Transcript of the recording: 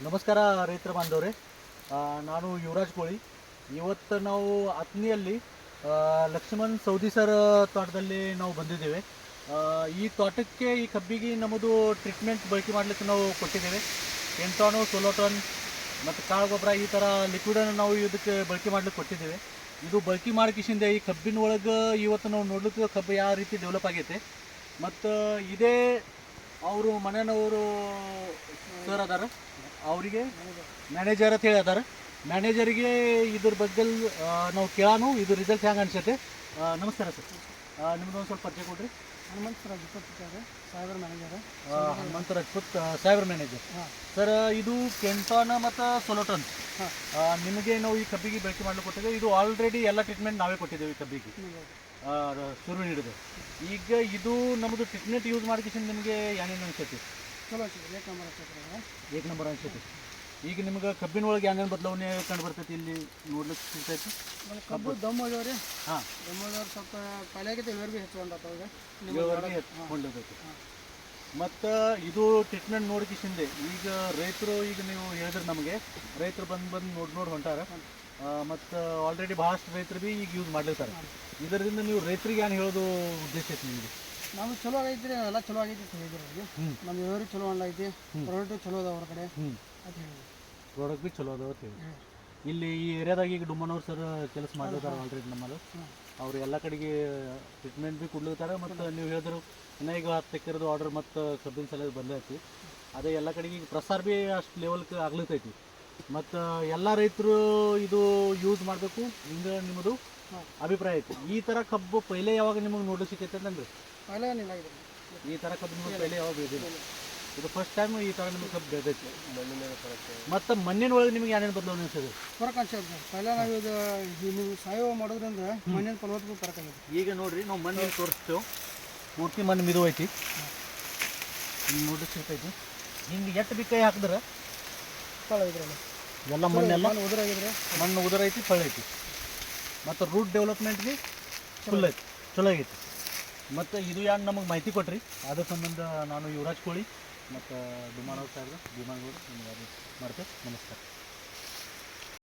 ನಮಸ್ಕಾರ ರೈತರ ಬಾಂಧವರೇ, ನಾನು ಯುವರಾಜ್ ಕೋಳಿ. ಇವತ್ತು ನಾವು ಅತ್ನಿಯಲ್ಲಿ ಲಕ್ಷ್ಮಣ್ ಸೌದಿ ಸರ್ ತೋಟದಲ್ಲಿ ನಾವು ಬಂದಿದ್ದೇವೆ. ಈ ತೋಟಕ್ಕೆ, ಈ ಕಬ್ಬಿಗೆ ನಮ್ಮದು ಟ್ರೀಟ್ಮೆಂಟ್ ಬಳಕೆ ಮಾಡಲಿಕ್ಕೆ ನಾವು ಕೊಟ್ಟಿದ್ದೇವೆ. ಎಂಟಾನು, ಸೋಲೋಟನ್ ಮತ್ತು ಕಾಳು ಗೊಬ್ಬರ ಈ ಥರ ಲಿಕ್ವಿಡನ್ನು ನಾವು ಇದಕ್ಕೆ ಬಳಕೆ ಮಾಡಲಿಕ್ಕೆ ಕೊಟ್ಟಿದ್ದೇವೆ. ಇದು ಬಳಕೆ ಮಾಡಿಕಿಸಿಂದ ಈ ಕಬ್ಬಿನ ಒಳಗೆ ಇವತ್ತು ನಾವು ನೋಡ್ಲಿಕ್ಕೆ ಕಬ್ಬು ಯಾವ ರೀತಿ ಡೆವಲಪ್ ಆಗೈತೆ. ಮತ್ತು ಇದೇ ಅವರು ಮನೆಯವರು ಸರ್ ಅದಾರ, ಅವರಿಗೆ ಮ್ಯಾನೇಜರ್ ಅಂತ ಹೇಳಿ ಅದಾರ. ಮ್ಯಾನೇಜರಿಗೆ ಇದ್ರ ಬಗ್ಗೆ ನಾವು ಕೇಳೋಣ, ಇದು ರಿಸಲ್ಟ್ ಹೆಂಗೆ ಅನ್ಸುತ್ತೆ. ನಮಸ್ಕಾರ ಸರ್, ನಿಮ್ದು ಒಂದು ಸ್ವಲ್ಪ ಪರಿಚಯ ಕೊಡ್ರಿ. ಹನುಮಂತ ರಾಜಪೂತ್ ಸಾಹೇಬ್ರ ಮ್ಯಾನೇಜರ್. ಹನುಮಂತ ರಾಜಪೂತ್ ಸಾಹೇಬ್ರ ಮ್ಯಾನೇಜರ್. ಸರ್, ಇದು ಕೆಂಟಾನ ಮತ್ತು ಸೊಲೋಟನ್ ನಿಮಗೆ ನಾವು ಈ ಕಬ್ಬಿಗೆ ಬಳಕೆ ಮಾಡಲಿಕ್ಕೆ ಕೊಟ್ಟಿದ್ದೇವೆ. ಇದು ಆಲ್ರೆಡಿ ಎಲ್ಲ ಟ್ರೀಟ್ಮೆಂಟ್ ನಾವೇ ಕೊಟ್ಟಿದ್ದೇವೆ ಈ ಕಬ್ಬಿಗೆ ಶುರು ಹಿಡಿದು. ಈಗ ಇದು ನಮ್ಮದು ಟ್ರೀಟ್ಮೆಂಟ್ ಯೂಸ್ ಮಾಡಿಕೊಂಡು ನಿಮಗೆ ಏನೇನು ಅನ್ಸೈತಿ? ಚಲೋ ಅನ್ಸುತ್ತೆ, ಏಕ್ ನಂಬರ್ ಅನ್ಸುತ್ತೆ. ಈಗ ನಿಮ್ಗೆ ಕಬ್ಬಿನ ಒಳಗೆ ಏನೇನು ಬದಲಾವಣೆ ಕಂಡು ಬರ್ತೈತಿ ಇಲ್ಲಿ ನೋಡ್ಲಿಕ್ಕೆ ಸಿಗ್ತೈತಿ? ಕಬ್ಬು ದಮ್ ಹೋಗ್ಯಾವ್ರಿ. ಹಾಂ, ದಮ್ ಹೋಗ್ಯವ್ರು ಸ್ವಲ್ಪ ಪಲ್ಯಾಗಿತ್ತು, ಇಳುವರಿ ಹೆಚ್ಚು ಬಂದತ್ತವಾಗ ಕೊಂಡೋಗೈತಿ. ಮತ್ತು ಇದು ಟ್ರೀಟ್ಮೆಂಟ್ ನೋಡ್ಕಿಸಿಂದೆ ಈಗ ರೈತರು, ಈಗ ನೀವು ಹೇಳಿದ್ರೆ ನಮಗೆ ರೈತರು ಬಂದು ನೋಡಿ ಹೊಂಟಾರ. ಮತ್ತು ಆಲ್ರೆಡಿ ಭಾಳಷ್ಟು ರೈತರು ಭೀ ಈಗ ಯೂಸ್ ಮಾಡ್ಲಿರ್ತಾರೆ. ಇದರಿಂದ ನೀವು ರೈತರಿಗೆ ಏನು ಹೇಳೋದು ಉದ್ದೇಶ ಐತಿ ನಿಮಗೆ? ನಮ್ಗೆ ಚಲೋ ಆಗೈತ್ರಿ, ಎಲ್ಲ ಚಲೋ ಆಗೈತಿ ಅಂತ ಹೇಳಿದ್ರು ಅವ್ರಿಗೆ. ನಮ್ಮ ಇಳುವರಿ ಚಲೋ ಆಗೈತಿ, ಪ್ರಾಡಕ್ಟು ಚಲೋ ಅದಾವ ಅವ್ರ ಕಡೆ ಅಂತ ಹೇಳಿದ್ರು. ಪ್ರಾಡಕ್ಟ್ ಭೀ ಚಲೋ ಅದಾವ ಅಂತ ಹೇಳಿ. ಇಲ್ಲಿ ಈ ಏರಿಯಾದಾಗ ಈಗ ಡುಮ್ಮನವ್ರು ಸರ್ ಕೆಲಸ ಮಾಡ್ಲಿರ್ತಾರೆ ಆಲ್ರೆಡಿ ನಮ್ಮಲ್ಲಿ. ಅವ್ರು ಎಲ್ಲ ಕಡೆಗೆ ಟ್ರೀಟ್ಮೆಂಟ್ ಭೀ ಕೊಡ್ಲಿರ್ತಾರೆ. ಮತ್ತು ನೀವು ಹೇಳಿದ್ರು ಇನ್ನೂ ಈಗ 10 ಎಕರೆದು ಆರ್ಡರ್ ಮತ್ತು ಕಬ್ಬಿನ ಸಲ ಬಂದೈತಿ. ಅದೇ ಎಲ್ಲ ಕಡೆಗೆ ಈಗ ಪ್ರಸಾರ ಭೀ ಅಷ್ಟು ಲೆವೆಲ್ಗೆ ಆಗ್ಲಿತೈತಿ. ಮತ್ತು ಎಲ್ಲ ರೈತರು ಇದು ಯೂಸ್ ಮಾಡಬೇಕು, ಹಿಂಗೆ ನಿಮ್ಮದು ಅಭಿಪ್ರಾಯ ಐತಿ. ಈ ಥರ ಕಬ್ಬು ಪೈಲೆ ಯಾವಾಗ ನಿಮಗೆ ನೋಡ್ಲಿಕ್ಕೆ ಸಿಕ್ಕೈತೆ ಅಂತಂದ್ರೆ? ಪೈಲೆ ನಿಲ್ಲಾಗಿದ್ರು ಈ ಥರ ಕಬ್ಬು ನಿಮಗೆ ಪೈಲೆ ಯಾವಾಗ ಬೆಳೆದಿಲ್ಲ? ಇದು ಫಸ್ಟ್ ಟೈಮ್ ಈ ಥರ ನಿಮಗೆ ಕಬ್ಬು ಬೆಳೆದೈತಿ. ಮತ್ತು ಮಣ್ಣಿನ ಒಳಗೆ ನಿಮಗೆ ಏನೇನು ಬದಲಾವಣೆ ಅನ್ಸೋದು? ಫರಕ್ ಅನ್ಸುತ್ತೆ. ಪೈಲೆ ನಾವು ಇದು ನೀವು ಸಾವಯವ ಮಾಡೋದ್ರಿಂದ ಮಣ್ಣಿನ ಫಲವತ್ತತೆ ಫರಕ್ ಆಗೈತಿ. ಈಗ ನೋಡಿರಿ, ನಾವು ಮಣ್ಣು ತೋರಿಸ್ತೇವೆ. ಪೂರ್ತಿ ಮಣ್ಣು ಮಿದು ಐತಿ, ಹಿಂಗೆ ನೋಡ್ಲಿಕ್ಕೆ ಸಿಗ್ತೈತಿ. ಹಿಂಗೆ ಎಟ್ಟು ಬಿ ಕೈ ಹಾಕಿದ್ರೆ ಫಲ ಇದ್ರಲ್ಲ ಎಲ್ಲ ಮಣ್ಣೆಲ್ಲ ಉದುರಾಗಿದ್ರೆ ಮಣ್ಣು ಉದುರೈತಿ, ಫಳ ಐತಿ. ಮತ್ತು ರೂಟ್ ಡೆವಲಪ್ಮೆಂಟ್ ಭೀ ಫುಲ್ ಐತಿ, ಚಲೋ ಆಗೈತಿ. ಮತ್ತು ಇದು ಯಾರು ನಮಗೆ ಮಾಹಿತಿ ಕೊಟ್ರಿ, ಅದ್ರ ಸಂಬಂಧ ನಾನು ಯುವರಾಜ್ ಕೋಳಿ ಮತ್ತು ಡುಮಾನವ್ರ ಸಾಹೇಬ್ರು ಭೀಮನಗೌಡ ನಿಮಗೆ ಅದು ಮಾಡ್ತೇವೆ. ನಮಸ್ಕಾರ.